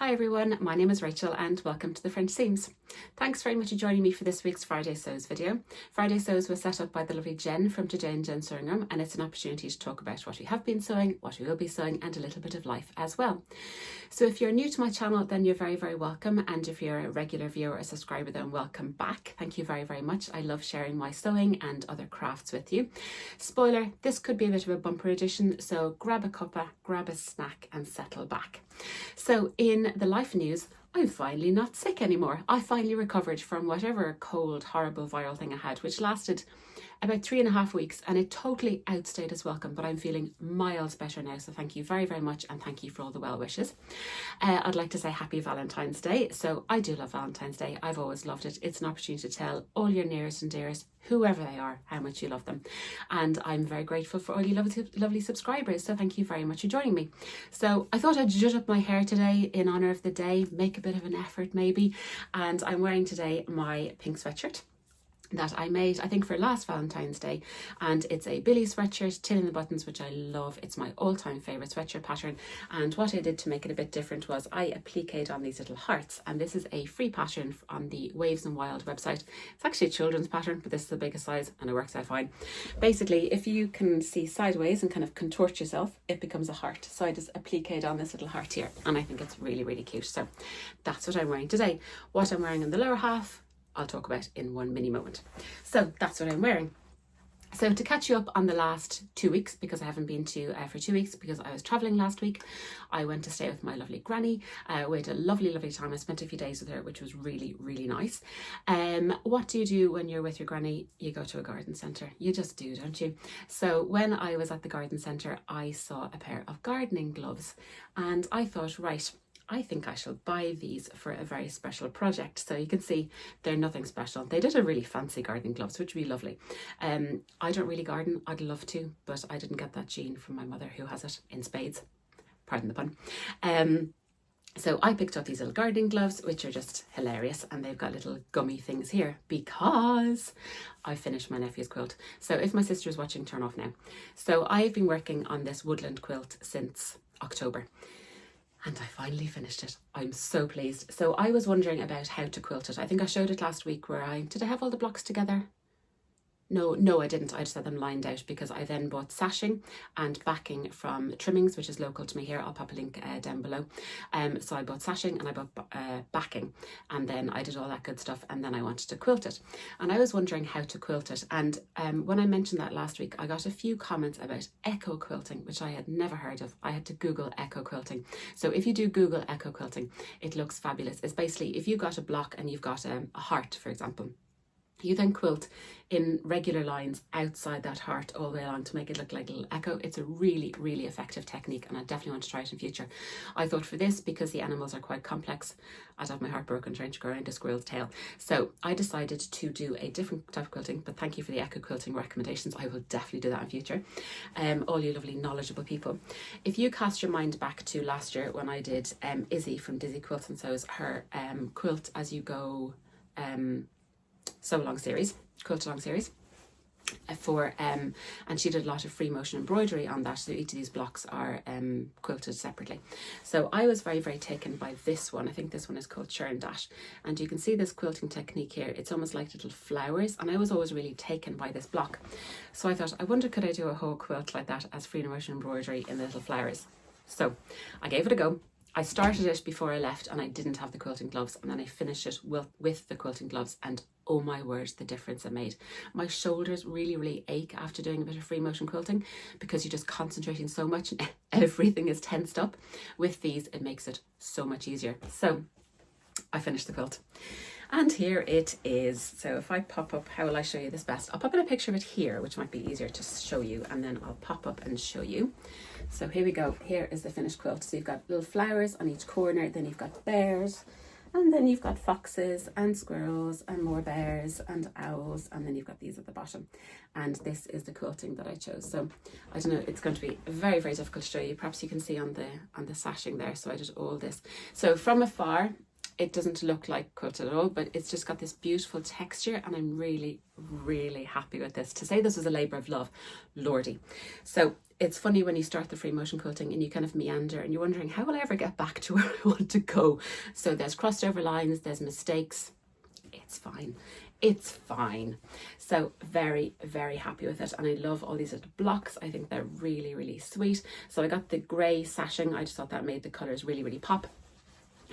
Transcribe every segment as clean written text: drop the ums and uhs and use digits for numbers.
Hi everyone, my name is Rachel and welcome to the French Seams. Thanks very much for joining me for this week's Friday Sews video. Friday Sews was set up by the lovely Jen from Today and Jen Sewing Room, and it's an opportunity to talk about what we have been sewing, what we will be sewing, and a little bit of life as well. So if you're new to my channel, then you're very, very welcome, and if you're a regular viewer or a subscriber, then welcome back. Thank you very, very much. I love sharing my sewing and other crafts with you. Spoiler, this could be a bit of a bumper edition, so grab a cuppa, grab a snack and settle back. So in the life news, I'm finally not sick anymore. I finally recovered from whatever cold, horrible viral thing I had, which lasted about 3.5 weeks, and it totally outstayed its welcome, but I'm feeling miles better now, so thank you very, very much, and thank you for all the well wishes. I'd like to say happy Valentine's Day. So I do love Valentine's Day. I've always loved it. It's an opportunity to tell all your nearest and dearest, whoever they are, how much you love them, and I'm very grateful for all you lovely subscribers, so thank you very much for joining me. So I thought I'd zhuzh up my hair today in honour of the day, make a bit of an effort maybe, and I'm wearing today my pink sweatshirt that I made, I think, for last Valentine's Day, and it's a Billy sweatshirt, tin in the buttons, which I love. It's my all-time favourite sweatshirt pattern, and what I did to make it a bit different was I appliqued on these little hearts, and this is a free pattern on the Waves and Wild website. It's actually a children's pattern, but this is the biggest size and it works out fine. Basically, if you can see sideways and kind of contort yourself, it becomes a heart. So I just appliqued on this little heart here, and I think it's really, really cute. So that's what I'm wearing today. What I'm wearing on the lower half, I'll talk about in one mini moment. So that's what I'm wearing. So to catch you up on the last 2 weeks, because I haven't been to for 2 weeks because I was traveling last week, I went to stay with my lovely granny. We had a lovely, lovely time. I spent a few days with her, which was really, really nice. What do you do when you're with your granny? You go to a garden centre. You just do, don't you? So when I was at the garden centre, I saw a pair of gardening gloves, and I thought, right, I think I shall buy these for a very special project. So you can see they're nothing special. They did a really fancy gardening gloves, which would be lovely. I don't really garden. I'd love to, but I didn't get that gene from my mother, who has it in spades. Pardon the pun. So I picked up these little gardening gloves, which are just hilarious, and they've got little gummy things here because I finished my nephew's quilt. So if my sister is watching, turn off now. So I've been working on this Woodland quilt since October, and I finally finished it. I'm so pleased. So I was wondering about how to quilt it. I think I showed it last week where did I have all the blocks together? No, I didn't. I just had them lined out because I then bought sashing and backing from Trimmings, which is local to me here. I'll pop a link down below. So I bought sashing and I bought backing, and then I did all that good stuff, and then I wanted to quilt it. And I was wondering how to quilt it. And when I mentioned that last week, I got a few comments about echo quilting, which I had never heard of. I had to Google echo quilting. So if you do Google echo quilting, it looks fabulous. It's basically if you've got a block and you've got a heart, for example, you then quilt in regular lines outside that heart all the way along to make it look like a little echo. It's a really, really effective technique, and I definitely want to try it in future. I thought for this, because the animals are quite complex, I'd have my heart broken trying to go around a squirrel's tail. So I decided to do a different type of quilting, but thank you for the echo quilting recommendations. I will definitely do that in future. All you lovely, knowledgeable people. If you cast your mind back to last year when I did Izzy from Dizzy Quilts and Sews, her quilt as you go sew along series, quilt along series and she did a lot of free motion embroidery on that, so each of these blocks are quilted separately. So I was very, very taken by this one. I think this one is called Churn Dash, and you can see this quilting technique here. It's almost like little flowers, and I was always really taken by this block. So I thought, I wonder, could I do a whole quilt like that as free motion embroidery in the little flowers? So I gave it a go. I started it before I left and I didn't have the quilting gloves, and then I finished it with the quilting gloves, and oh my word, the difference it made. My shoulders really, really ache after doing a bit of free motion quilting because you're just concentrating so much and everything is tensed up. With these, it makes it so much easier. So I finished the quilt. And here it is. So if I pop up, how will I show you this best? I'll pop in a picture of it here, which might be easier to show you, and then I'll pop up and show you. So here we go. Here is the finished quilt. So you've got little flowers on each corner, then you've got bears, and then you've got foxes and squirrels and more bears and owls, and then you've got these at the bottom. And this is the quilting that I chose. So I don't know, it's going to be very, very difficult to show you. Perhaps you can see on the sashing there. So I did all this. So from afar, it doesn't look like quilted at all, but it's just got this beautiful texture, and I'm really, really happy with this. To say this was a labour of love, lordy. So it's funny when you start the free motion quilting and you kind of meander and you're wondering, how will I ever get back to where I want to go? So there's crossed over lines, there's mistakes. It's fine. It's fine. So very, very happy with it. And I love all these little blocks. I think they're really, really sweet. So I got the grey sashing. I just thought that made the colours really, really pop.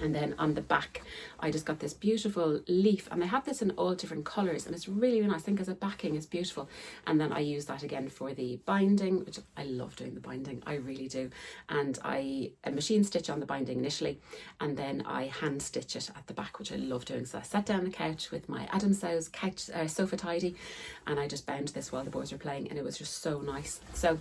And then on the back, I just got this beautiful leaf, and I have this in all different colours, and it's really, really nice. I think as a backing is beautiful. And then I use that again for the binding, which I love doing the binding, I really do. And I machine stitch on the binding initially, and then I hand stitch it at the back, which I love doing. So I sat down on the couch with my Adam's House couch sofa tidy, and I just bound this while the boys were playing, and it was just so nice. So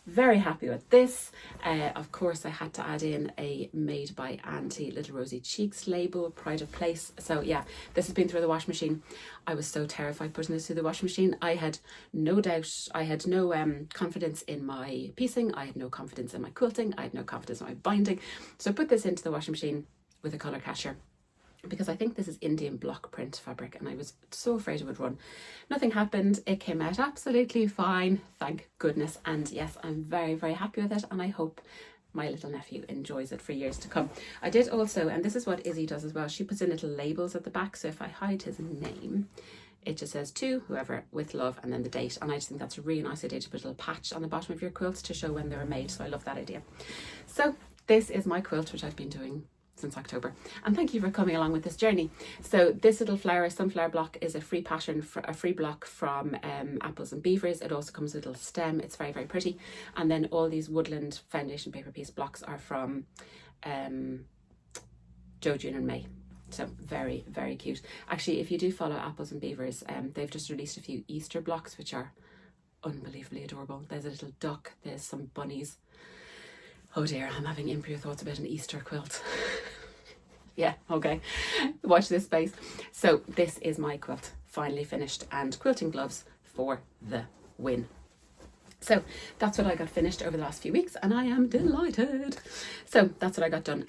very happy with this. Of course, I had to add in a Made by Auntie Little Rosy Cheeks label, pride of place. So yeah, this has been through the washing machine. I was so terrified putting this through the washing machine. I had no doubt, I had no confidence in my piecing, I had no confidence in my quilting, I had no confidence in my binding. So I put this into the washing machine with a colour catcher, because I think this is Indian block print fabric, and I was so afraid it would run. Nothing happened. It came out absolutely fine, thank goodness. And yes, I'm very, very happy with it, and I hope my little nephew enjoys it for years to come. I did also, and this is what Izzy does as well, she puts in little labels at the back, so if I hide his name, it just says to whoever, with love, and then the date. And I just think that's a really nice idea, to put a little patch on the bottom of your quilts to show when they were made. So I love that idea. So this is my quilt, which I've been doing since October, and thank you for coming along with this journey. So this little sunflower block is a free pattern, for a free block from Apples and Beavers. It also comes with a little stem. It's very, very pretty. And then all these Woodland foundation paper piece blocks are from Joe, June and May. So very, very cute. Actually, if you do follow Apples and Beavers, they've just released a few Easter blocks which are unbelievably adorable. There's a little duck, there's some bunnies. Oh dear, I'm having impure thoughts about an Easter quilt. Yeah, okay. Watch this space. So this is my quilt, finally finished, and quilting gloves for the win. So that's what I got finished over the last few weeks, and I am delighted. So that's what I got done.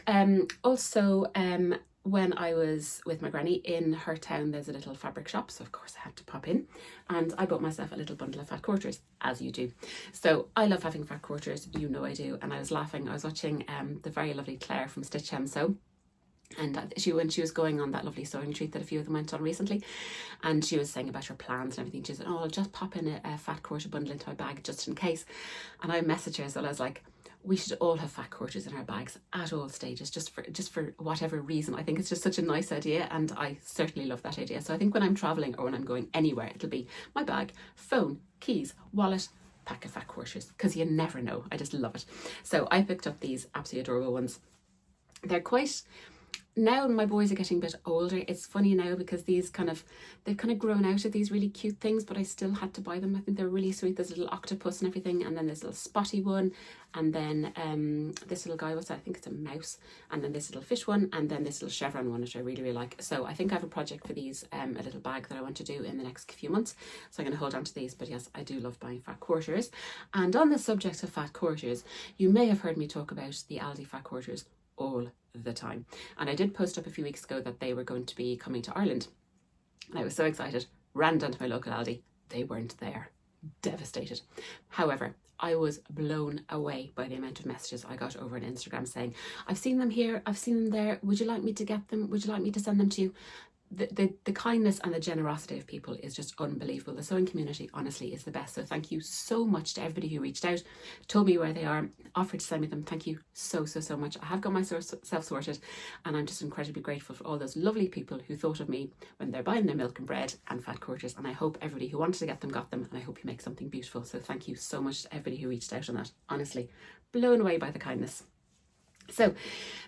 When I was with my granny in her town, there's a little fabric shop, so of course I had to pop in, and I bought myself a little bundle of fat quarters, as you do. So I love having fat quarters, you know I do, and I was laughing. I was watching the very lovely Claire from Stitch Hem Sew, and when she was going on that lovely sewing retreat that a few of them went on recently, and she was saying about her plans and everything, she said, oh, I'll just pop in a fat quarter bundle into my bag just in case. And I messaged her, so I was like, we should all have fat quarters in our bags at all stages, just for whatever reason. I think it's just such a nice idea, and I certainly love that idea. So I think when I'm traveling or when I'm going anywhere, it'll be my bag, phone, keys, wallet, pack of fat quarters, because you never know. I just love it. So I picked up these absolutely adorable ones. They're quite... Now my boys are getting a bit older, it's funny now because they've kind of grown out of these really cute things, but I still had to buy them. I think they're really sweet. There's a little octopus and everything, and then this little spotty one, and then this little guy, what's that? I think it's a mouse, and then this little fish one, and then this little chevron one, which I really, really like. So I think I have a project for these, a little bag that I want to do in the next few months, so I'm going to hold on to these. But yes, I do love buying fat quarters. And on the subject of fat quarters, you may have heard me talk about the Aldi fat quarters all the time, and I did post up a few weeks ago that they were going to be coming to Ireland, and I was so excited, ran down to my local Aldi. They weren't there. Devastated. However, I was blown away by the amount of messages I got over on Instagram saying, I've seen them here, I've seen them there, would you like me to get them, would you like me to send them to you? The kindness and the generosity of people is just unbelievable. The sewing community honestly is the best. So thank you so much to everybody who reached out, told me where they are, offered to send me them. Thank you so much. I have got myself sorted, and I'm just incredibly grateful for all those lovely people who thought of me when they're buying their milk and bread and fat quarters. And I hope everybody who wanted to get them got them, and I hope you make something beautiful. So thank you so much to everybody who reached out on that. Honestly, blown away by the kindness. So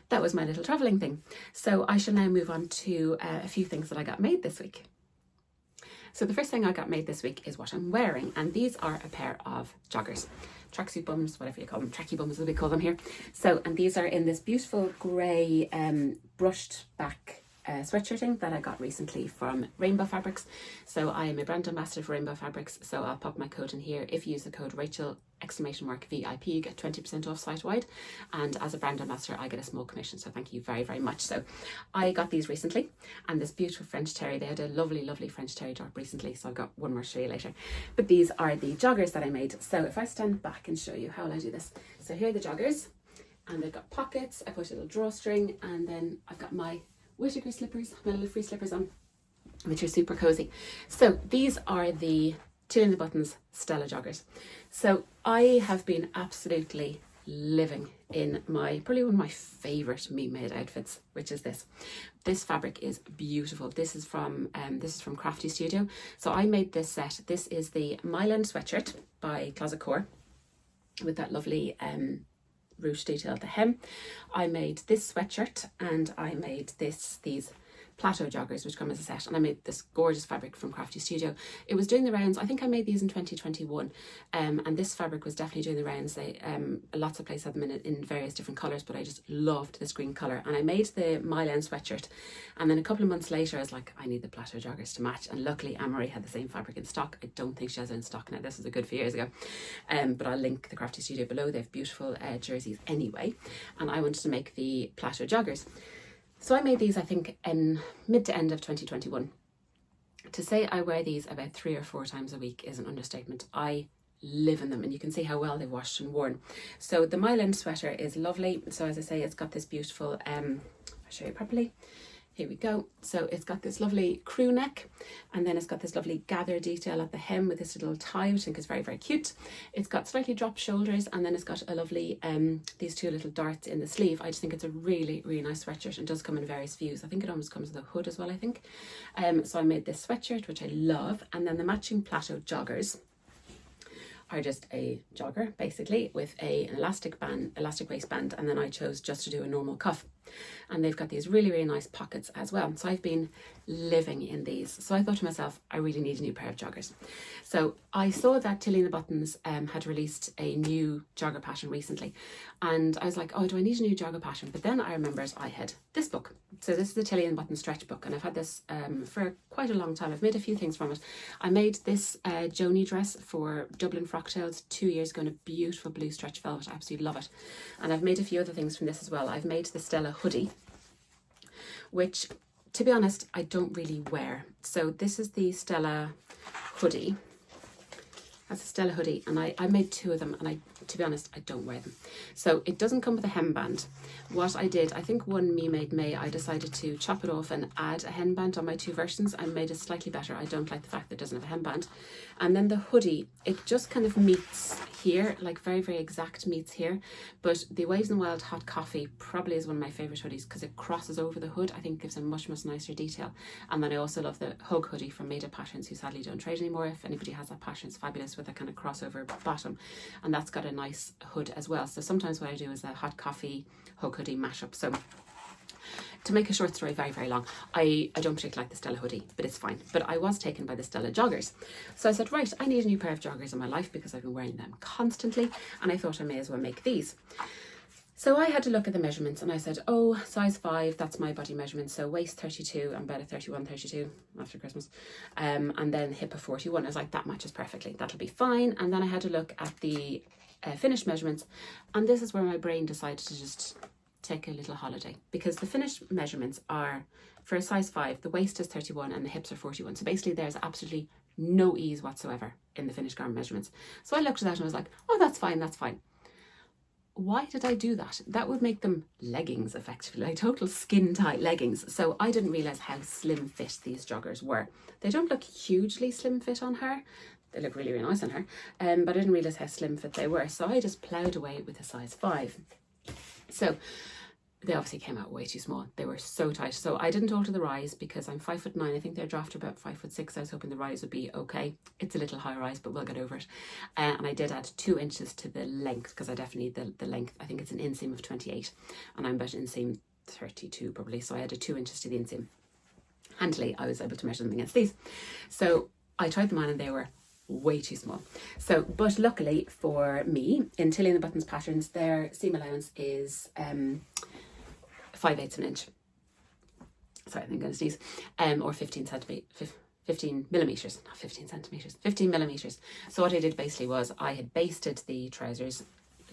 that was my little travelling thing. So I shall now move on to a few things that I got made this week. So the first thing I got made this week is what I'm wearing, and these are a pair of joggers, tracksuit bums, whatever you call them, tracky bums as we call them here. So, and these are in this beautiful grey brushed back sweatshirting that I got recently from Rainbow Fabrics. So I am a brand ambassador for Rainbow Fabrics, so I'll pop my code in here. If you use the code Rachel !VIP, you get 20% off site-wide, and as a brand ambassador I get a small commission, so thank you very, very much. So I got these recently, and this beautiful French terry, they had a lovely French terry drop recently, so I've got one more to show you later. But these are the joggers that I made. So if I stand back and show you how will I do this. So here are the joggers, and they've got pockets. I put a little drawstring, and then I've got my Whittaker slippers, my little free slippers on, which are super cozy. So these are the Till in the Buttons Stella joggers. So I have been absolutely living in probably one of my favourite me-made outfits, which is this. This fabric is beautiful. This is from Crafty Studio. So I made this set. This is the Myland sweatshirt by Closet Core with that lovely ruche detail at the hem. I made this sweatshirt, and I made these plateau joggers which come as a set, and I made this gorgeous fabric from Crafty Studio. It was doing the rounds. I think I made these in 2021, and this fabric was definitely doing the rounds. They lots of places had them in various different colours, but I just loved this green colour, and I made the Myland sweatshirt, and then a couple of months later I was like, I need the plateau joggers to match, and luckily Anne-Marie had the same fabric in stock. I don't think she has it in stock now. This was a good few years ago, but I'll link the Crafty Studio below. They have beautiful jerseys anyway, and I wanted to make the plateau joggers. So I made these, I think, in mid to end of 2021. To say I wear these about 3 or 4 times a week is an understatement. I live in them, and you can see how well they've washed and worn. So the Myland sweater is lovely. So as I say, it's got this beautiful, I'll show you properly. Here we go. So it's got this lovely crew neck, and then it's got this lovely gather detail at the hem with this little tie, which I think is very, very cute. It's got slightly dropped shoulders, and then it's got a lovely, these 2 little darts in the sleeve. I just think it's a really, really nice sweatshirt, and does come in various views. I think it almost comes with a hood as well, I think. So I made this sweatshirt, which I love, and then the matching plateau joggers are just a jogger basically with an elastic waistband, and then I chose just to do a normal cuff, and they've got these really, really nice pockets as well. So I've been living in these. So I thought to myself, I really need a new pair of joggers. So I saw that Tilly in the Buttons had released a new jogger pattern recently, and I was like, oh, do I need a new jogger pattern? But then I remembered I had this book. So this is the Tilly in the Buttons stretch book, and I've had this for quite a long time. I've made a few things from it. I made this Joni dress for Dublin Frocktails 2 years ago in a beautiful blue stretch velvet. I absolutely love it. And I've made a few other things from this as well. I've made the Stella hoodie, which, to be honest, I don't really wear. So this is the Stella hoodie. That's a Stella hoodie, and I made 2 of them, and to be honest, I don't wear them. So it doesn't come with a hemband. What I did, I think one Me Made May, I decided to chop it off and add a hemband on my 2 versions and made it slightly better. I don't like the fact that it doesn't have a hemband. And then the hoodie, it just kind of meets here, like very, very exact meets here. But the Waves and Wild Hot Coffee probably is one of my favourite hoodies because it crosses over the hood. I think it gives a much, much nicer detail. And then I also love the Hug hoodie from Made Up Patterns, who sadly don't trade anymore. If anybody has that pattern, it's fabulous with a kind of crossover bottom, and that's got a nice hood as well. So sometimes what I do is a hot coffee Hug hoodie mashup. So to make a short story very, very long, I don't particularly like the Stella hoodie, but it's fine. But I was taken by the Stella joggers. So I said, right, I need a new pair of joggers in my life because I've been wearing them constantly, and I thought I may as well make these. So I had to look at the measurements, and I said, oh, size 5, that's my body measurement. So waist 32, I'm about a 31, 32 after Christmas. And then hip of 41. I was like, that matches perfectly. That'll be fine. And then I had to look at the finished measurements. And this is where my brain decided to just take a little holiday, because the finished measurements are, for a size 5, the waist is 31 and the hips are 41. So basically there's absolutely no ease whatsoever in the finished garment measurements. So I looked at that and I was like, oh, that's fine, that's fine. Why did I do that? That would make them leggings, effectively, like total skin tight leggings. So I didn't realise how slim fit these joggers were. They don't look hugely slim fit on her. They look really, really nice on her. But I didn't realise how slim fit they were. So I just ploughed away with a size 5. So they obviously came out way too small. They were so tight. So I didn't alter the rise because I'm 5'9". I think their draft are about 5'6". I was hoping the rise would be okay. It's a little high rise, but we'll get over it. And I did add 2 inches to the length because I definitely need the length. I think it's an inseam of 28 and I'm about inseam 32 probably. So I added 2 inches to the inseam. Handily, I was able to measure them against these. So I tried them on and they were way too small. So, but luckily for me, in Tilly and the Buttons patterns, their seam allowance is 5/8 of an inch. sorry, I'm going to sneeze, or 15 millimeters, not 15 centimeters, 15 millimeters. So what I did basically was I had basted the trousers.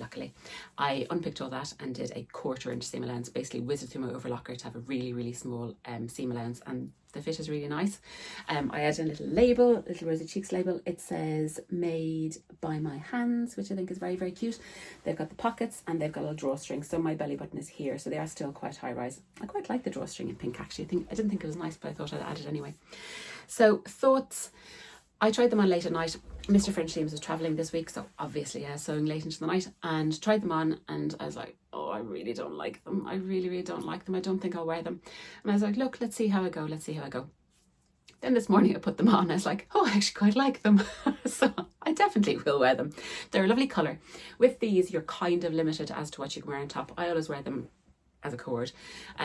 Luckily, I unpicked all that and did a 1/4 inch seam allowance, basically whizzed it through my overlocker to have a really, really small seam allowance, and the fit is really nice. I added a little label, a little Rosy Cheeks label. It says made by my hands, which I think is very, very cute. They've got the pockets and they've got a little drawstring, so my belly button is here, so they are still quite high rise. I quite like the drawstring in pink actually. I didn't think it was nice, but I thought I'd add it anyway. So thoughts. I tried them on late at night. Mr. French Seams was travelling this week, so obviously sewing late into the night, and tried them on, and I was like, oh, I really don't like them. I really, really don't like them. I don't think I'll wear them. And I was like, look, let's see how I go. Let's see how I go. Then this morning I put them on. I was like, oh, I actually quite like them. So I definitely will wear them. They're a lovely colour. With these, you're kind of limited as to what you can wear on top. I always wear them as a cord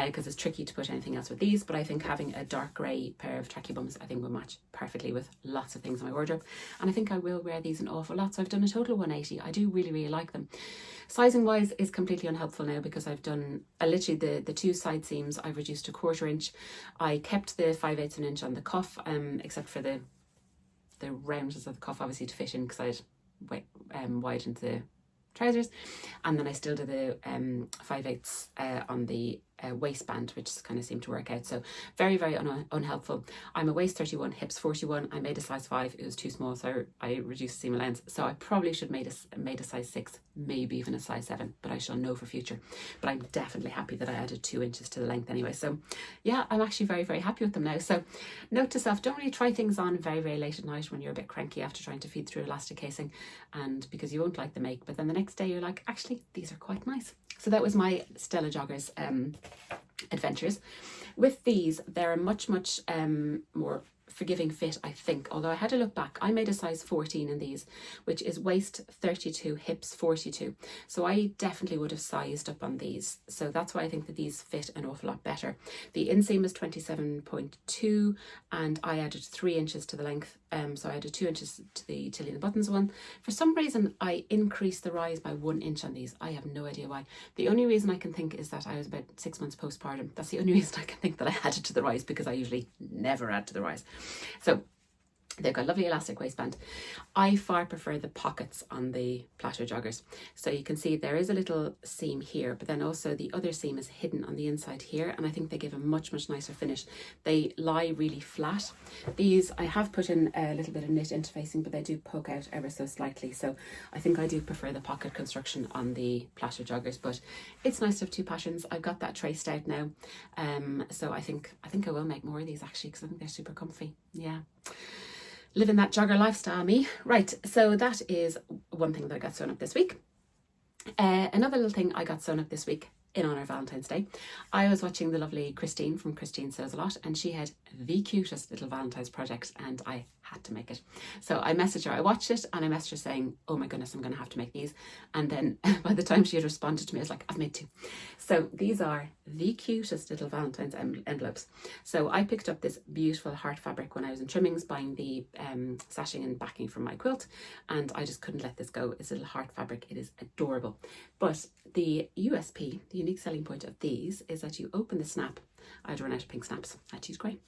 because it's tricky to put anything else with these, but I think having a dark grey pair of tracky bums I think will match perfectly with lots of things in my wardrobe, and I think I will wear these an awful lot. So I've done a total 180. I do really, really like them. Sizing wise is completely unhelpful now because I've done literally the two side seams I've reduced to 1/4 inch. I kept the 5/8 an inch on the cuff, except for the roundness of the cuff obviously to fit in because I'd widened the trousers, and then I still did the 5/8 on the waistband, which kind of seemed to work out. So very, very unhelpful. I'm a waist 31, hips 41. I made a size 5. It was too small, so I reduced the seam allowance. So I probably should made a size 6, maybe even a size 7, but I shall know for future. But I'm definitely happy that I added 2 inches to the length anyway. So yeah, I'm actually very, very happy with them now. So note to self, don't really try things on very, very late at night when you're a bit cranky after trying to feed through elastic casing, and because you won't like the make, but then the next day you're like, actually, these are quite nice. So that was my Stella Joggers adventures. With these, they're a much, much more forgiving fit, I think, although I had to look back. I made a size 14 in these, which is waist 32, hips 42, so I definitely would have sized up on these, so that's why I think that these fit an awful lot better. The inseam is 27.2 and I added 3 inches to the length, so I added 2 inches to the Tilly and the Buttons one. For some reason I increased the rise by 1 inch on these. I have no idea why. The only reason I can think is that I was about 6 months postpartum. That's the only reason I can think that I added to the rise, because I usually never add to the rise. So they've got a lovely elastic waistband. I far prefer the pockets on the plateau joggers. So you can see there is a little seam here, but then also the other seam is hidden on the inside here, and I think they give a much, much nicer finish. They lie really flat. These, I have put in a little bit of knit interfacing, but they do poke out ever so slightly. So I think I do prefer the pocket construction on the plateau joggers, but it's nice to have 2 patterns. I've got that traced out now. So I think I will make more of these actually, because I think they're super comfy. Yeah. Living that jogger lifestyle, me. Right, so that is one thing that I got sewn up this week. Another little thing I got sewn up this week in honour of Valentine's Day. I was watching the lovely Christine from Christine Sews a Lot, and she had the cutest little Valentine's project, and I had to make it. So I messaged her, I watched it, and I messaged her saying, oh my goodness, I'm going to have to make these. And then by the time she had responded to me, I was like, I've made 2. So these are the cutest little Valentine's envelopes. So I picked up this beautiful heart fabric when I was in Trimmings buying the sashing and backing from my quilt, and I just couldn't let this go. It's a little heart fabric. It is adorable. But the USP, the unique selling point of these, is that you open the snap. I'd run out of pink snaps. I choose grey.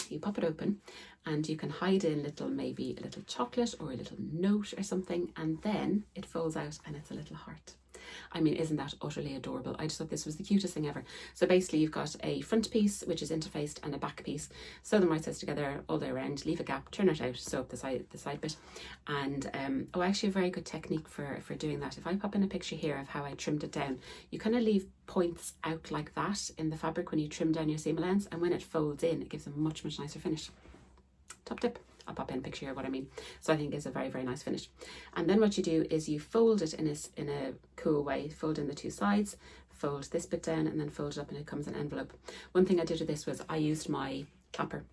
You pop it open and you can hide in maybe a little chocolate or a little note or something, and then it folds out and it's a little heart. I mean, isn't that utterly adorable? I just thought this was the cutest thing ever. So basically you've got a front piece which is interfaced and a back piece. Sew them right sides together all the way around, leave a gap, turn it out, sew up the side bit. And actually a very good technique for doing that. If I pop in a picture here of how I trimmed it down, you kind of leave points out like that in the fabric when you trim down your seam allowance, and when it folds in, it gives a much, much nicer finish. Top tip. I'll pop in a picture here of what I mean. So I think it's a very, very nice finish. And then what you do is you fold it in a cool way. Fold in the 2 sides, fold this bit down, and then fold it up, and it comes in an envelope. One thing I did with this was I used my clapper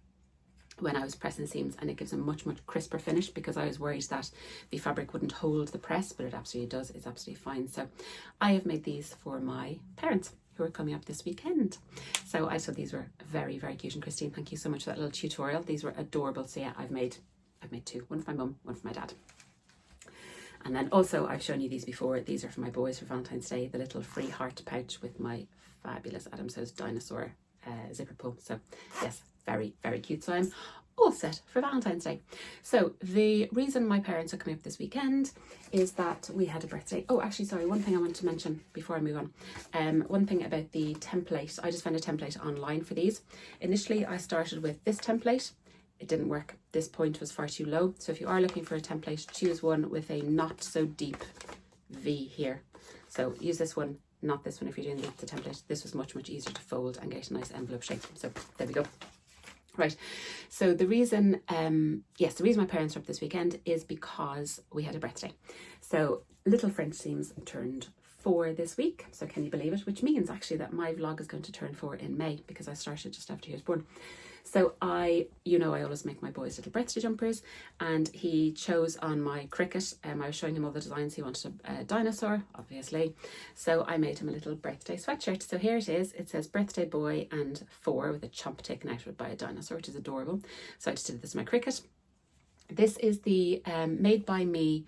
when I was pressing seams, and it gives a much, much crisper finish, because I was worried that the fabric wouldn't hold the press, but it absolutely does. It's absolutely fine. So I have made these for my parents who are coming up this weekend. So I thought these were very, very cute. And Christine, thank you so much for that little tutorial. These were adorable. So yeah, I've made 2, one for my mum, one for my dad. And then also I've shown you these before. These are for my boys for Valentine's Day, the little free heart pouch with my fabulous Adam Sews dinosaur zipper pull. So yes, very, very cute. So I'm all set for Valentine's Day. So the reason my parents are coming up this weekend is that we had a birthday. Oh, actually, sorry, one thing I wanted to mention before I move on. One thing about the template. I just found a template online for these. Initially, I started with this template. It didn't work. This point was far too low. So if you are looking for a template, choose one with a not so deep V here. So use this one, not this one if you're doing the template. This was much, much easier to fold and get a nice envelope shape. So there we go. Right, so the reason, the reason my parents are up this weekend is because we had a birthday. So little French Seams turned 4 this week, so can you believe it? Which means actually that my vlog is going to turn 4 in May, because I started just after he was born. So I always make my boys little birthday jumpers, and he chose on my cricket. I was showing him all the designs. He wanted a dinosaur, obviously. So I made him a little birthday sweatshirt. So here it is. It says birthday boy and 4 with a chomp taken out of it by a dinosaur, which is adorable. So I just did this in my cricket. This is the made by me.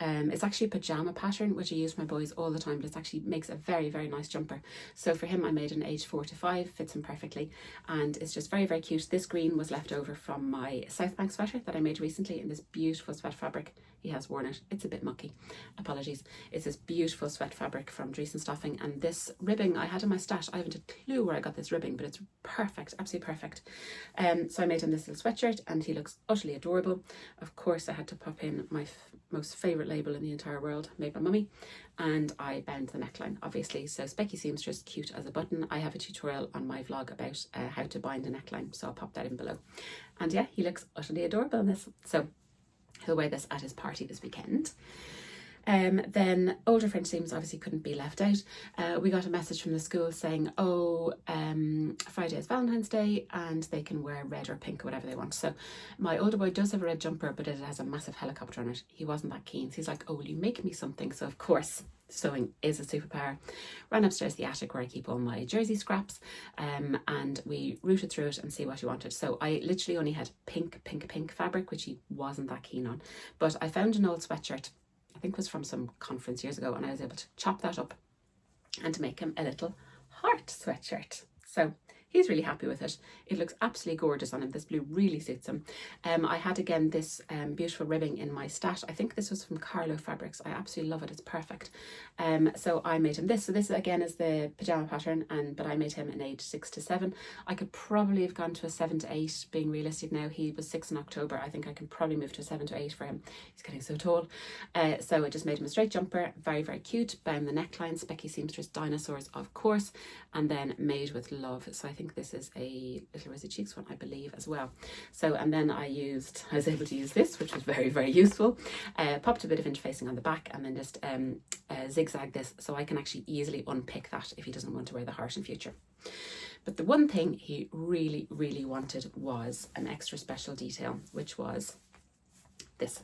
It's actually a pajama pattern, which I use for my boys all the time, but it actually makes a very, very nice jumper. So for him, I made an age 4 to 5, fits him perfectly, and it's just very, very cute. This green was left over from my South Bank sweater that I made recently in this beautiful sweat fabric. He has worn it. It's a bit mucky. Apologies. It's this beautiful sweat fabric from Dreesen Staffing, and this ribbing I had in my stash. I haven't a clue where I got this ribbing, but it's perfect, absolutely perfect. So I made him this little sweatshirt, and he looks utterly adorable. Of course, I had to pop in my most favourite label in the entire world, made by Mummy, and I bound the neckline, obviously. So Specky Seamstress, cute as a button. I have a tutorial on my vlog about how to bind a neckline, so I'll pop that in below. And yeah, he looks utterly adorable in this. So he'll wear this at his party this weekend. Then older French Seams obviously couldn't be left out. We got a message from the school saying, Friday is Valentine's Day and they can wear red or pink or whatever they want. So my older boy does have a red jumper, but it has a massive helicopter on it. He wasn't that keen. So he's like, oh, will you make me something? So of course, sewing is a superpower. Ran upstairs to the attic where I keep all my jersey scraps, and we rooted through it and see what he wanted. So I literally only had pink fabric, which he wasn't that keen on. But I found an old sweatshirt, I think it was from some conference years ago, and I was able to chop that up and to make him a little heart sweatshirt. So he's really happy with it. It looks absolutely gorgeous on him. This blue really suits him. I had again this beautiful ribbing in my stash. I think this was from Carlo Fabrics. I absolutely love it. It's perfect. So I made him this. So this again is the pajama pattern, but I made him an age 6 to 7. I could probably have gone to a 7 to 8. Being realistic now, he was 6 in October. I think I can probably move to a 7 to 8 for him. He's getting so tall. So I just made him a straight jumper. Very, very cute. Bound the neckline. Specky Seamstress dinosaurs, of course. And then made with love. So I think this is a Little Rosy Cheeks one, I believe, as well. So, and then I was able to use this, which was very, very useful. Popped a bit of interfacing on the back and then just zigzag this so I can actually easily unpick that if he doesn't want to wear the heart in future. But the one thing he really, really wanted was an extra special detail, which was this.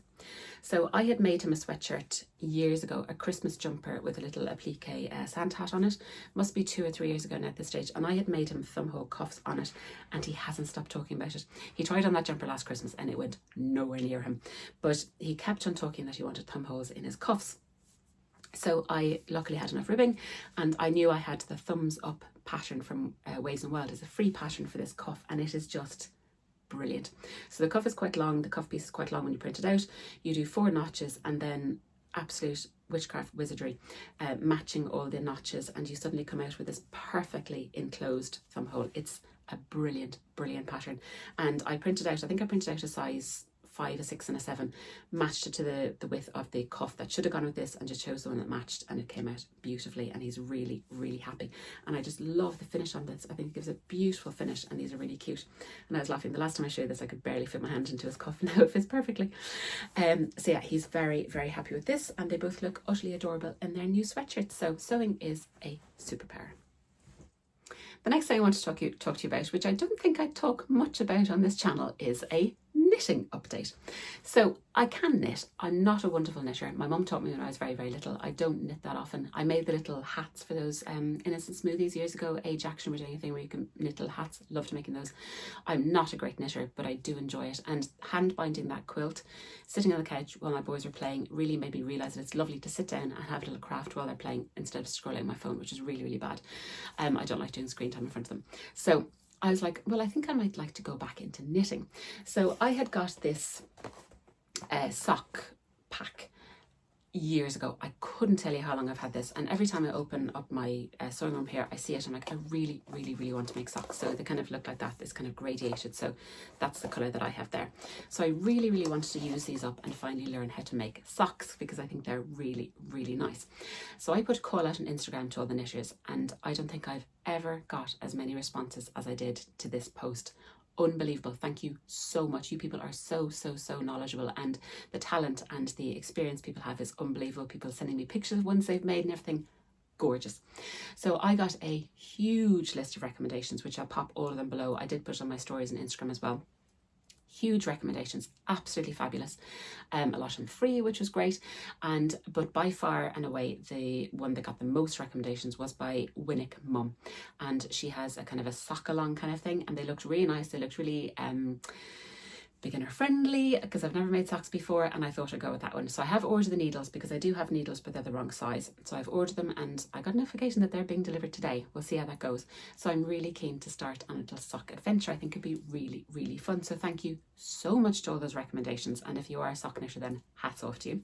So I had made him a sweatshirt years ago, a Christmas jumper with a little applique Santa hat on it. Must be 2 or 3 years ago now at this stage. And I had made him thumbhole cuffs on it, and he hasn't stopped talking about it. He tried on that jumper last Christmas and it went nowhere near him. But he kept on talking that he wanted thumbholes in his cuffs. So I luckily had enough ribbing, and I knew I had the thumbs up pattern from Waves and Wild as a free pattern for this cuff, and it is just brilliant. So the cuff is quite long, the cuff piece is quite long when you print it out. You do 4 notches and then absolute witchcraft wizardry, matching all the notches, and you suddenly come out with this perfectly enclosed thumb hole. It's a brilliant, brilliant pattern. And I printed out, I think I printed out a size 5, a 6 and a 7, matched it to the width of the cuff that should have gone with this, and just chose the one that matched, and it came out beautifully, and he's really, really happy. And I just love the finish on this. I think it gives a beautiful finish, and these are really cute. And I was laughing, the last time I showed this I could barely fit my hand into his cuff. Now it fits perfectly. So yeah, he's very, very happy with this, and they both look utterly adorable in their new sweatshirts. So sewing is a superpower. The next thing I want to talk to you about, which I don't think I talk much about on this channel, is a knit knitting update. So I can knit. I'm not a wonderful knitter. My mum taught me when I was very, very little. I don't knit that often. I made the little hats for those innocent smoothies years ago. Age Action were doing a thing where you can knit little hats. Loved making those. I'm not a great knitter, but I do enjoy it. And hand binding that quilt, sitting on the couch while my boys were playing, really made me realise that it's lovely to sit down and have a little craft while they're playing instead of scrolling my phone, which is really, really bad. I don't like doing screen time in front of them. So I was like, well, I think I might like to go back into knitting. So I had got this sock pack years ago. I couldn't tell you how long I've had this, and every time I open up my sewing room here, I see it. I'm like, I really, really, really want to make socks. So they kind of look like that. It's kind of gradiated. So that's the colour that I have there. So I really, really wanted to use these up and finally learn how to make socks because I think they're really, really nice. So I put a call out on Instagram to all the knitters, and I don't think I've ever got as many responses as I did to this post. Unbelievable. Thank you so much. You people are so knowledgeable, and the talent and the experience people have is unbelievable. People sending me pictures of ones they've made and everything. Gorgeous. So I got a huge list of recommendations, which I'll pop all of them below. I did put on my stories on Instagram as well. Huge recommendations, absolutely fabulous. A lot of them free, which was great. But by far and away, the one that got the most recommendations was by Winwick Mum, and she has a kind of a sock along kind of thing, and they looked really nice. They looked really beginner friendly because I've never made socks before, and I thought I'd go with that one. So I have ordered the needles because I do have needles, but they're the wrong size. So I've ordered them, and I got a notification that they're being delivered today. We'll see how that goes. So I'm really keen to start on a little sock adventure. I think it'd be really, really fun. So thank you so much to all those recommendations. And if you are a sock knitter, then hats off to you.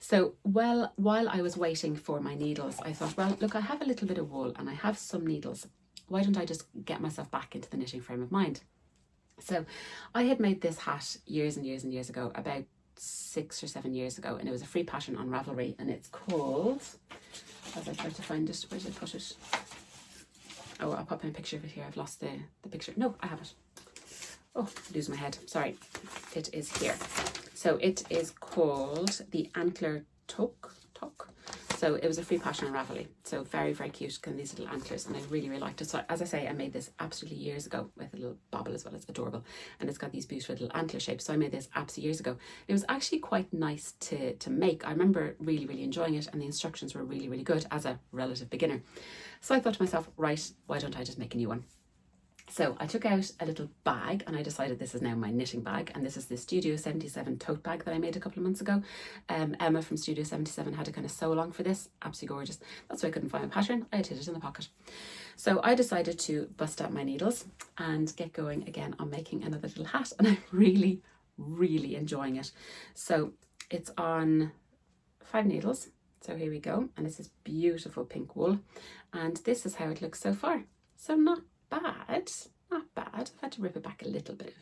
So while I was waiting for my needles, I thought, well, look, I have a little bit of wool and I have some needles. Why don't I just get myself back into the knitting frame of mind? So I had made this hat years and years and years ago, about 6 or 7 years ago, and it was a free pattern on Ravelry, and it's called, as I try to find it, where did I put it? Oh, I'll pop in a picture of it here. I've lost the picture. No, I have it. Oh, lose my head. Sorry. It is here. So it is called the Antler Toque. So it was a free pattern on Ravelry. So very, very cute, kind of these little antlers, and I really, really liked it. So as I say, I made this absolutely years ago with a little bobble as well. It's adorable, and it's got these beautiful little antler shapes. So I made this absolutely years ago. It was actually quite nice to make. I remember really, really enjoying it, and the instructions were really, really good as a relative beginner. So I thought to myself, right, why don't I just make a new one? So I took out a little bag, and I decided this is now my knitting bag, and this is the Studio 77 tote bag that I made a couple of months ago. Emma from Studio 77 had to kind of sew along for this. Absolutely gorgeous. That's why I couldn't find my pattern. I had hid it in the pocket. So I decided to bust out my needles and get going again on making another little hat, and I'm really, really enjoying it. So it's on 5 needles. So here we go, and this is beautiful pink wool, and this is how it looks so far. So not bad. I've had to rip it back a little bit,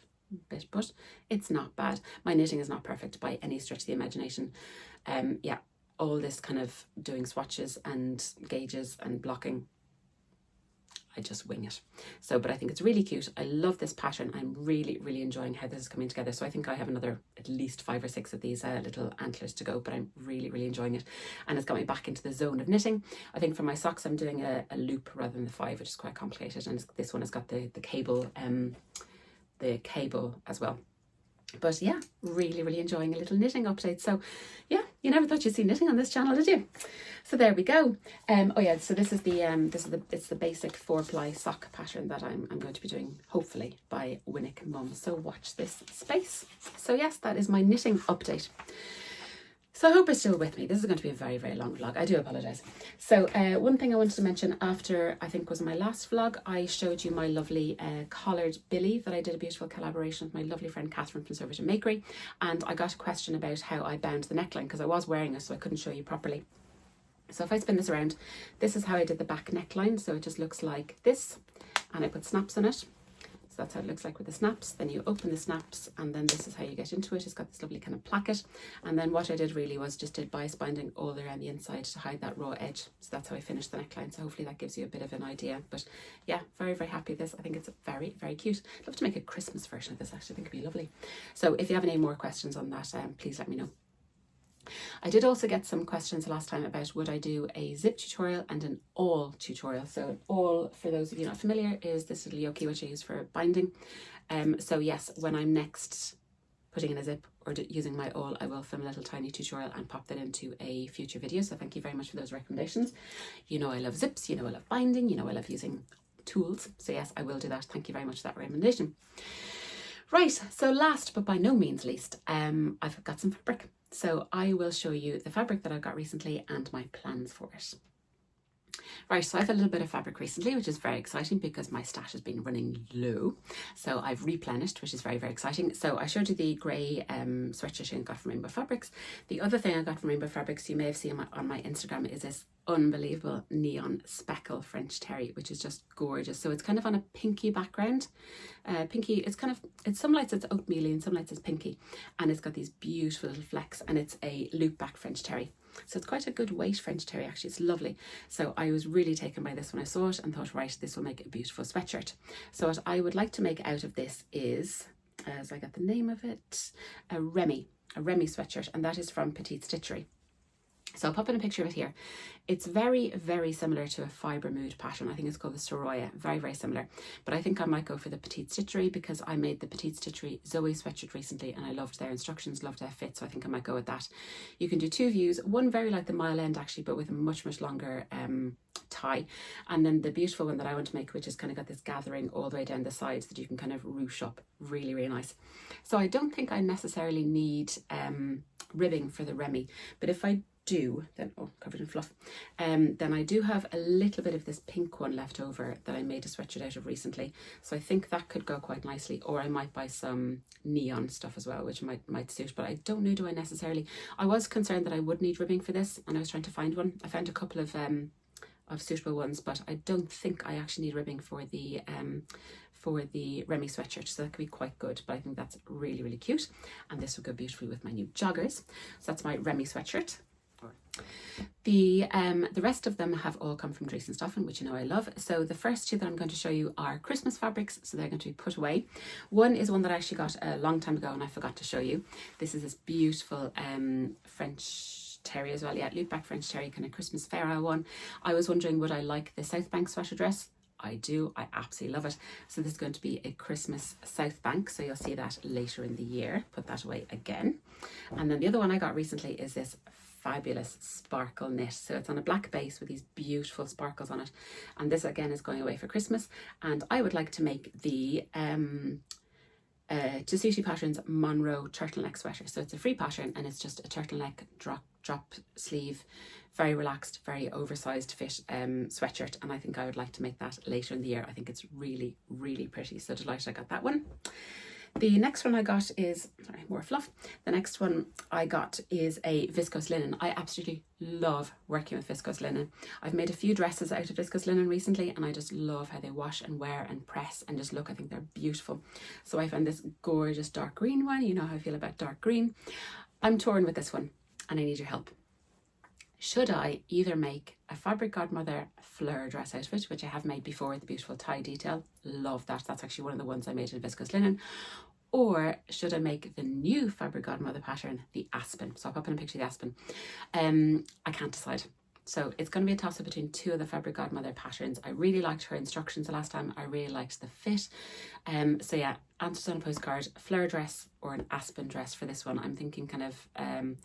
but it's not bad. My knitting is not perfect by any stretch of the imagination. Yeah, all this kind of doing swatches and gauges and blocking, I just wing it. So, but I think it's really cute. I love this pattern. I'm really, really enjoying how this is coming together. So I think I have another at least 5 or 6 of these little antlers to go, but I'm really, really enjoying it. And it's got me back into the zone of knitting. I think for my socks, I'm doing a loop rather than the 5, which is quite complicated. And this one has got the cable as well. But yeah, really, really enjoying a little knitting update. So yeah, you never thought you'd see knitting on this channel, did you? So there we go. Oh yeah, so this is the basic 4-ply sock pattern that I'm going to be doing, hopefully, by Winwick Mum. So watch this space. So yes, that is my knitting update. So I hope you're still with me. This is going to be a very, very long vlog. I do apologise. So one thing I wanted to mention after, I think was my last vlog, I showed you my lovely collared billy that I did a beautiful collaboration with my lovely friend Catherine from Servitor Makery. And I got a question about how I bound the neckline because I was wearing it, so I couldn't show you properly. So if I spin this around, this is how I did the back neckline. So it just looks like this, and I put snaps in it. So that's how it looks like with the snaps. Then you open the snaps, and then this is how you get into it. It's got this lovely kind of placket. And then what I did really was just did bias binding all around the inside to hide that raw edge. So that's how I finished the neckline. So hopefully that gives you a bit of an idea. But yeah, very, very happy with this. I think it's very, very cute. I'd love to make a Christmas version of this, actually. I think it'd be lovely. So if you have any more questions on that, please let me know. I did also get some questions last time about would I do a zip tutorial and an awl tutorial. So an awl, for those of you not familiar, is this little yoke which I use for binding. So yes, when I'm next putting in a zip or using my awl, I will film a little tiny tutorial and pop that into a future video. So thank you very much for those recommendations. You know I love zips, you know I love binding, you know I love using tools. So yes, I will do that. Thank you very much for that recommendation. Right, so last but by no means least, I've got some fabric. So I will show you the fabric that I've got recently and my plans for it. Right, so I've had a little bit of fabric recently, which is very exciting because my stash has been running low. So I've replenished, which is very, very exciting. So I showed you the grey sweatshirt I got from Rainbow Fabrics. The other thing I got from Rainbow Fabrics, you may have seen on my Instagram, is this unbelievable neon speckle French terry, which is just gorgeous. So it's kind of on a pinky background. Pinky, it's some lights it's oatmeal and some lights it's pinky. And it's got these beautiful little flecks, and it's a loop back French terry. So it's quite a good weight French terry, actually. It's lovely. So I was really taken by this when I saw it and thought, right, this will make a beautiful sweatshirt. So what I would like to make out of this is, as I got the name of it, a Remy sweatshirt, and that is from Petite Stitchery. So I'll pop in a picture of it here. It's very, very similar to a Fibre Mood pattern. I think it's called the Soroya. Very, very similar. But I think I might go for the Petite Stitchery because I made the Petite Stitchery Zoe sweatshirt recently and I loved their instructions, loved their fit. So I think I might go with that. You can do two views. One very like the Mile End actually, but with a much, much longer tie. And then the beautiful one that I want to make, which has kind of got this gathering all the way down the sides that you can kind of ruche up. Really, really nice. So I don't think I necessarily need ribbing for the Remy. But if I do, then covered in fluff, then I do have a little bit of this pink one left over that I made a sweatshirt out of recently, so I think that could go quite nicely. Or I might buy some neon stuff as well, which might suit, but I don't know, do I necessarily. I was concerned that I would need ribbing for this and I was trying to find one. I found a couple of suitable ones, but I don't think I actually need ribbing for the Remy sweatshirt, so that could be quite good. But I think that's really, really cute, and this would go beautifully with my new joggers. So that's my Remy sweatshirt. The rest of them have all come from Dries and Stoffen, which you know I love. So the first two that I'm going to show you are Christmas fabrics, so they're going to be put away. One is one that I actually got a long time ago and I forgot to show you. This is this beautiful French terry as well, yeah, loop back French terry, kind of Christmas fair one. I was wondering, would I like the South Bank sweater dress? I do, I absolutely love it. So this is going to be a Christmas South Bank, so you'll see that later in the year. Put that away again. And then the other one I got recently is this fabulous sparkle knit. So it's on a black base with these beautiful sparkles on it. And this again is going away for Christmas. And I would like to make the Tessuti Patterns Monroe turtleneck sweater. So it's a free pattern and it's just a turtleneck drop sleeve, very relaxed, very oversized fit sweatshirt, and I think I would like to make that later in the year. I think it's really, really pretty. So delighted I got that one. The next one I got is, sorry, more fluff. The next one I got is a viscose linen. I absolutely love working with viscose linen. I've made a few dresses out of viscose linen recently and I just love how they wash and wear and press and just look. I think they're beautiful. So I found this gorgeous dark green one. You know how I feel about dark green. I'm torn with this one and I need your help. Should I either make a Fabric Godmother fleur dress out of it, which I have made before with the beautiful tie detail, love that, that's actually one of the ones I made in viscose linen, or should I make the new Fabric Godmother pattern, the Aspen? So I'll pop in a picture of the Aspen. I can't decide. So it's going to be a toss-up between two of the Fabric Godmother patterns. I really liked her instructions the last time. I really liked the fit. So yeah, answers on a postcard, fleur dress or an Aspen dress for this one. I'm thinking kind of,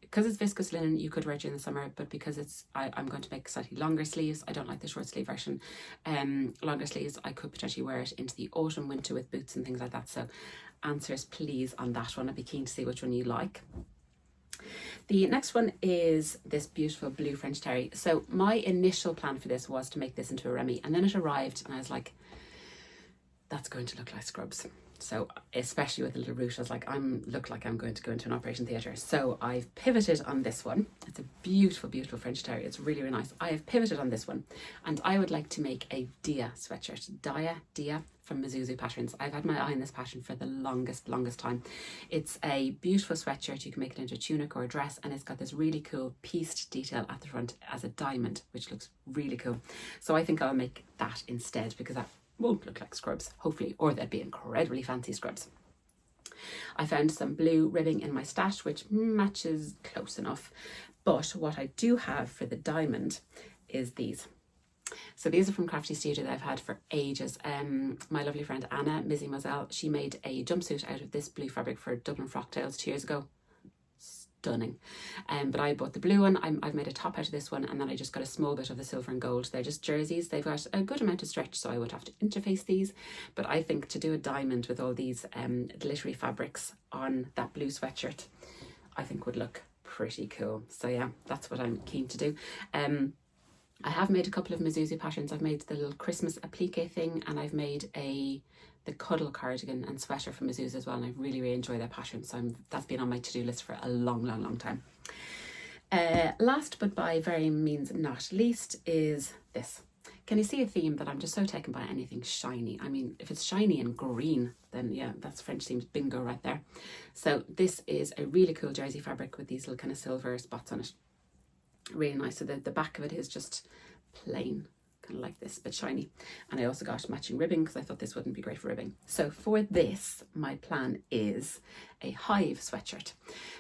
because it's viscose linen, you could wear it during the summer, but because it's, I'm going to make slightly longer sleeves. I don't like the short sleeve version. Longer sleeves, I could potentially wear it into the autumn, winter with boots and things like that. So answers please on that one. I'd be keen to see which one you like. The next one is this beautiful blue French terry. So my initial plan for this was to make this into a Remy, and then it arrived and I was like, that's going to look like scrubs. So especially with the little ruche, I was like, look like I'm going to go into an operation theatre. So I've pivoted on this one. It's a beautiful, beautiful French terry. It's really, really nice. I have pivoted on this one and I would like to make a Dia sweatshirt. Dia from Mizuzu Patterns. I've had my eye on this pattern for the longest time. It's a beautiful sweatshirt. You can make it into a tunic or a dress, and it's got this really cool pieced detail at the front as a diamond, which looks really cool. So I think I'll make that instead because that won't look like scrubs, hopefully, or they'd be incredibly fancy scrubs. I found some blue ribbing in my stash, which matches close enough. But what I do have for the diamond is these. So these are from Crafty Studio that I've had for ages. My lovely friend Anna, Mizzy Moselle, she made a jumpsuit out of this blue fabric for Dublin Frock Tales 2 years ago. Stunning. But I bought the blue one. I've made a top out of this one, and then I just got a small bit of the silver and gold. They're just jerseys. They've got a good amount of stretch, so I would have to interface these. But I think to do a diamond with all these glittery fabrics on that blue sweatshirt, I think would look pretty cool. So yeah, that's what I'm keen to do. I have made a couple of Mezuzah patterns. I've made the little Christmas applique thing, and I've made the cuddle cardigan and sweater from Mezuzah as well, and I really enjoy their patterns. So that's been on my to-do list for a long time. Last but by very means not least is this. Can you see a theme that I'm just so taken by? Anything shiny. I mean, if it's shiny and green, then yeah, that's French themes bingo right there. So this is a really cool jersey fabric with these little kind of silver spots on it. Really nice. So the back of it is just plain, kind of like this, but shiny. And I also got matching ribbing because I thought this wouldn't be great for ribbing. So for this, my plan is a Hive sweatshirt.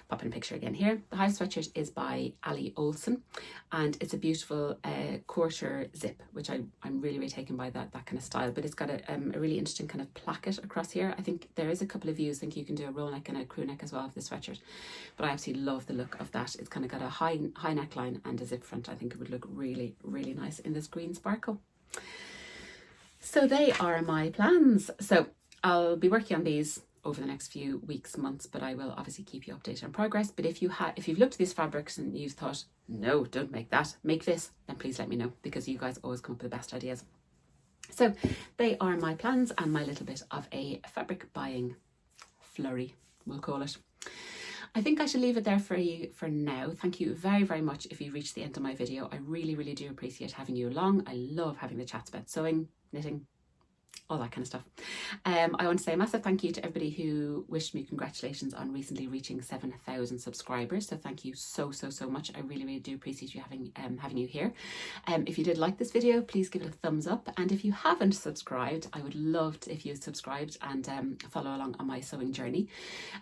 Pop in a picture again here. The Hive sweatshirt is by Ali Olsen, and it's a beautiful quarter zip, which I'm really taken by that kind of style. But it's got a really interesting kind of placket across here. I think there is a couple of views. I think you can do a roll neck and a crew neck as well for the sweatshirt, but I absolutely love the look of that. It's kind of got a high neckline and a zip front. I think it would look really nice in this green sparkle. So they are my plans. So I'll be working on these over the next few weeks, months, but I will obviously keep you updated on progress. But if you've looked at these fabrics and you've thought, no, don't make that, make this, then please let me know, because you guys always come up with the best ideas. So they are my plans and my little bit of a fabric buying flurry, we'll call it. I think I should leave it there for you for now. Thank you very much if you reached the end of my video. I really do appreciate having you along. I love having the chats about sewing, knitting, all that kind of stuff. I want to say a massive thank you to everybody who wished me congratulations on recently reaching 7,000 subscribers. So thank you so much. I really do appreciate you having you here. If you did like this video, please give it a thumbs up. And if you haven't subscribed, I would love to if you subscribed and follow along on my sewing journey.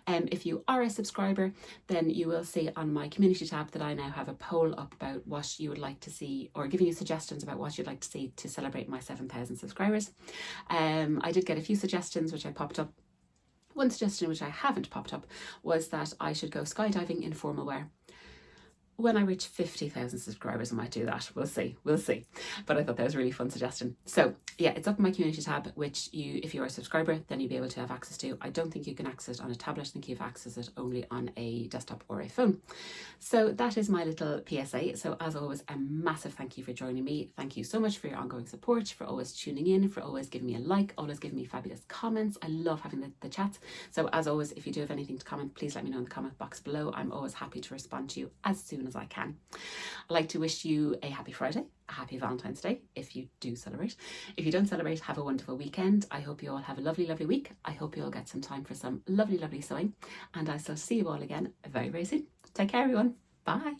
If you are a subscriber, then you will see on my community tab that I now have a poll up about what you would like to see, or giving you suggestions about what you'd like to see to celebrate my 7,000 subscribers. I did get a few suggestions which I popped up. One suggestion which I haven't popped up was that I should go skydiving in formal wear. When I reach 50,000 subscribers, I might do that. We'll see. But I thought that was a really fun suggestion. So yeah, it's up in my community tab, which if you're a subscriber, then you'll be able to have access to. I don't think you can access it on a tablet. I think you have access it only on a desktop or a phone. So that is my little PSA. So as always, a massive thank you for joining me. Thank you so much for your ongoing support, for always tuning in, for always giving me a like, always giving me fabulous comments. I love having the chats. So as always, if you do have anything to comment, please let me know in the comment box below. I'm always happy to respond to you as soon as I can. I'd like to wish you a happy Friday, a happy Valentine's Day if you do celebrate. If you don't celebrate, have a wonderful weekend. I hope you all have a lovely week. I hope you all get some time for some lovely sewing, and I shall see you all again very soon. Take care everyone. Bye.